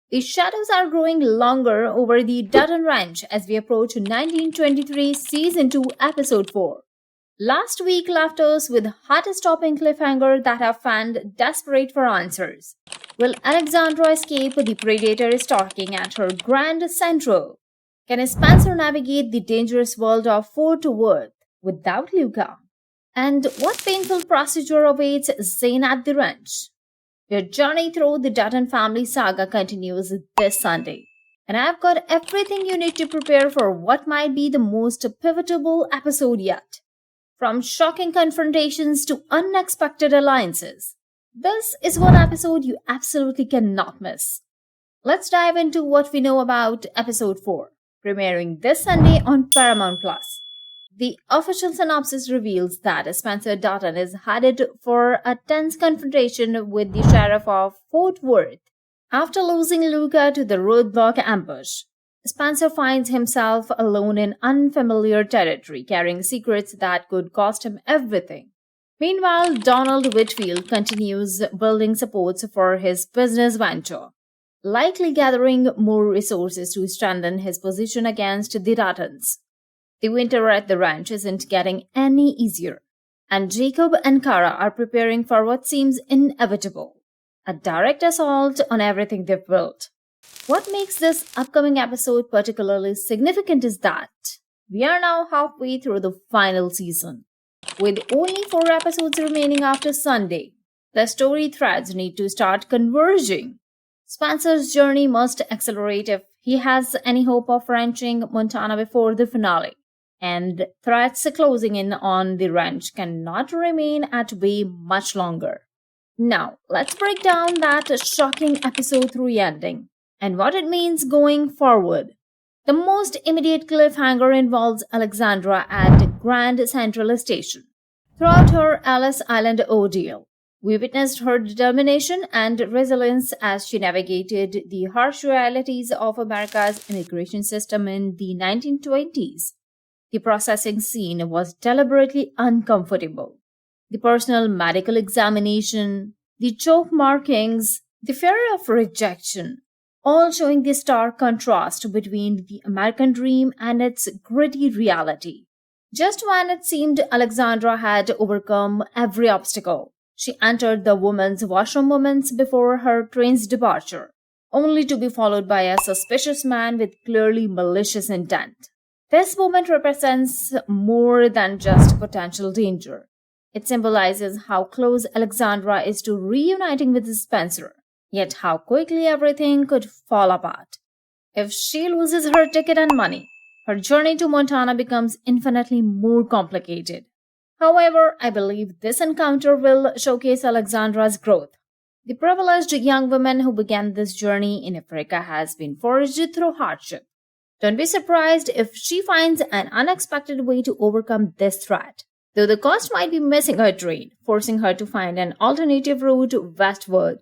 The shadows are growing longer over the Dutton Ranch as we approach 1923 Season 2, Episode 4. Last week left us with heart-stopping cliffhanger that have fans desperate for answers. Will Alexandra escape the predator stalking at her Grand Central? Can Spencer navigate the dangerous world of Fort Worth without Luca? And what painful procedure awaits Zane at the ranch? Your journey through the Dutton family saga continues this Sunday, and I've got everything you need to prepare for what might be the most pivotal episode yet. From shocking confrontations to unexpected alliances, this is one episode you absolutely cannot miss. Let's dive into what we know about episode 4, premiering this Sunday on Paramount Plus. The official synopsis reveals that Spencer Dutton is headed for a tense confrontation with the sheriff of Fort Worth. After losing Luca to the roadblock ambush, Spencer finds himself alone in unfamiliar territory, carrying secrets that could cost him everything. Meanwhile, Donald Whitfield continues building supports for his business venture, likely gathering more resources to strengthen his position against the Duttons. The winter at the ranch isn't getting any easier, and Jacob and Kara are preparing for what seems inevitable, a direct assault on everything they've built. What makes this upcoming episode particularly significant is that we are now halfway through the final season. With only 4 episodes remaining after Sunday, the story threads need to start converging. Spencer's journey must accelerate if he has any hope of reaching Montana before the finale. And threats closing in on the ranch cannot remain at bay much longer. Now, let's break down that shocking episode 3 ending and what it means going forward. The most immediate cliffhanger involves Alexandra at Grand Central Station. Throughout her Ellis Island ordeal, we witnessed her determination and resilience as she navigated the harsh realities of America's immigration system in the 1920s. The processing scene was deliberately uncomfortable. The personal medical examination, the choke markings, the fear of rejection, all showing the stark contrast between the American dream and its gritty reality. Just when it seemed Alexandra had overcome every obstacle, she entered the women's washroom moments before her train's departure, only to be followed by a suspicious man with clearly malicious intent. This moment represents more than just potential danger. It symbolizes how close Alexandra is to reuniting with Spencer, yet how quickly everything could fall apart. If she loses her ticket and money, her journey to Montana becomes infinitely more complicated. However, I believe this encounter will showcase Alexandra's growth. The privileged young woman who began this journey in Africa has been forged through hardship. Don't be surprised if she finds an unexpected way to overcome this threat, though the cost might be missing her train, forcing her to find an alternative route westward.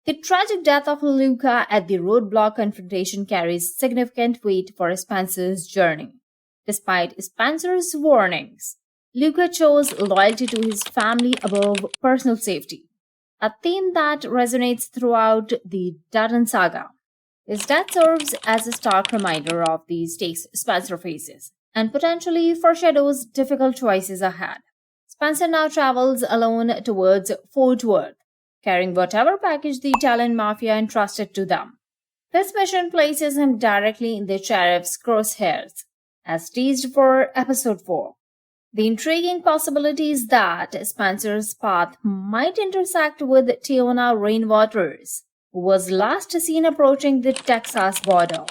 The tragic death of Luca at the roadblock confrontation carries significant weight for Spencer's journey. Despite Spencer's warnings, Luca chose loyalty to his family above personal safety, a theme that resonates throughout the Dutton saga. His death serves as a stark reminder of the stakes Spencer faces and potentially foreshadows difficult choices ahead. Spencer now travels alone towards Fort Worth, carrying whatever package the Italian mafia entrusted to them. This mission places him directly in the sheriff's crosshairs, as teased for episode 4. The intriguing possibility is that Spencer's path might intersect with Tiona Rainwater's, who was last seen approaching the Texas border.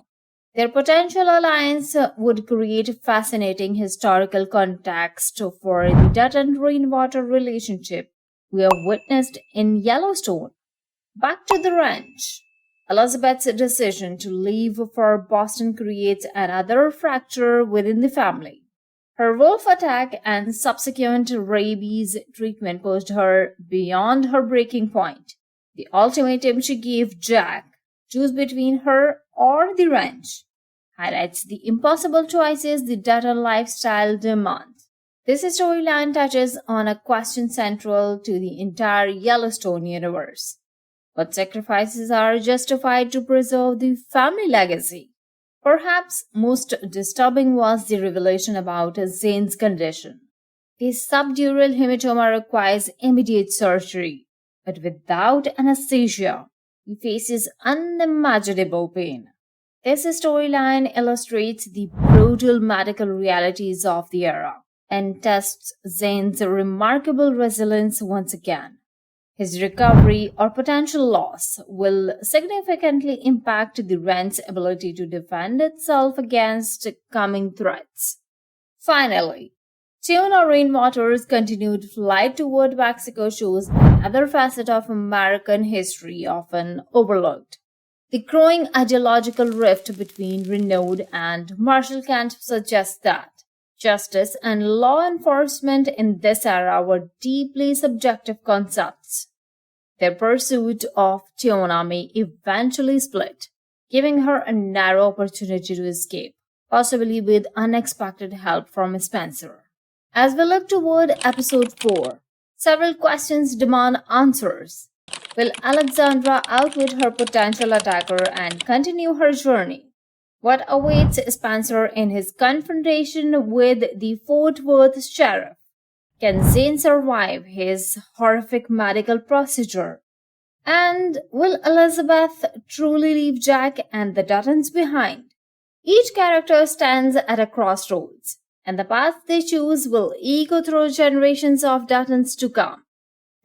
Their potential alliance would create fascinating historical context for the Dutton-Rainwater relationship we have witnessed in Yellowstone. Back to the ranch. Elizabeth's decision to leave for Boston creates another fracture within the family. Her wolf attack and subsequent rabies treatment pushed her beyond her breaking point. The ultimatum she gave Jack, choose between her or the ranch, highlights the impossible choices the Dutton lifestyle demands. This storyline touches on a question central to the entire Yellowstone universe. What sacrifices are justified to preserve the family legacy? Perhaps most disturbing was the revelation about Zane's condition. His subdural hematoma requires immediate surgery, but without anesthesia, he faces unimaginable pain. This storyline illustrates the brutal medical realities of the era and tests Zane's remarkable resilience once again. His recovery or potential loss will significantly impact the Wren's ability to defend itself against coming threats. Finally, Tuna Rainwater's continued flight toward Mexico shows another facet of American history often overlooked. The growing ideological rift between Renaud and Marshall Kent suggests that justice and law enforcement in this era were deeply subjective concepts. Their pursuit of Tiona may eventually split, giving her a narrow opportunity to escape, possibly with unexpected help from Spencer. As we look toward episode 4, several questions demand answers. Will Alexandra outwit her potential attacker and continue her journey? What awaits Spencer in his confrontation with the Fort Worth sheriff? Can Zane survive his horrific medical procedure? And will Elizabeth truly leave Jack and the Duttons behind? Each character stands at a crossroads, and the path they choose will echo through generations of Duttons to come.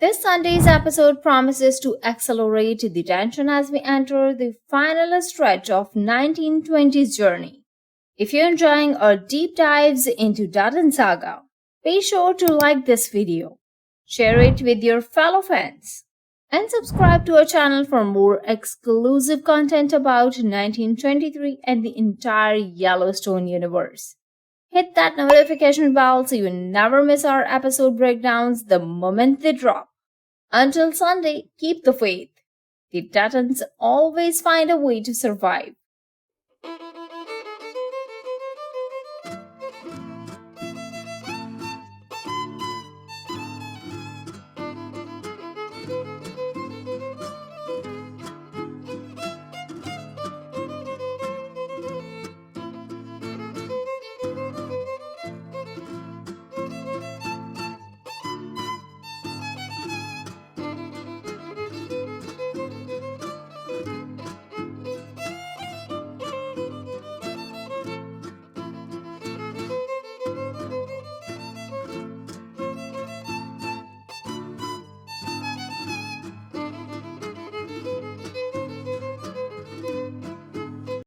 This Sunday's episode promises to accelerate the tension as we enter the final stretch of 1920s journey. If you're enjoying our deep dives into Dutton saga, be sure to like this video, share it with your fellow fans, and subscribe to our channel for more exclusive content about 1923 and the entire Yellowstone universe. Hit that notification bell so you never miss our episode breakdowns the moment they drop. Until Sunday, keep the faith. The Duttons always find a way to survive.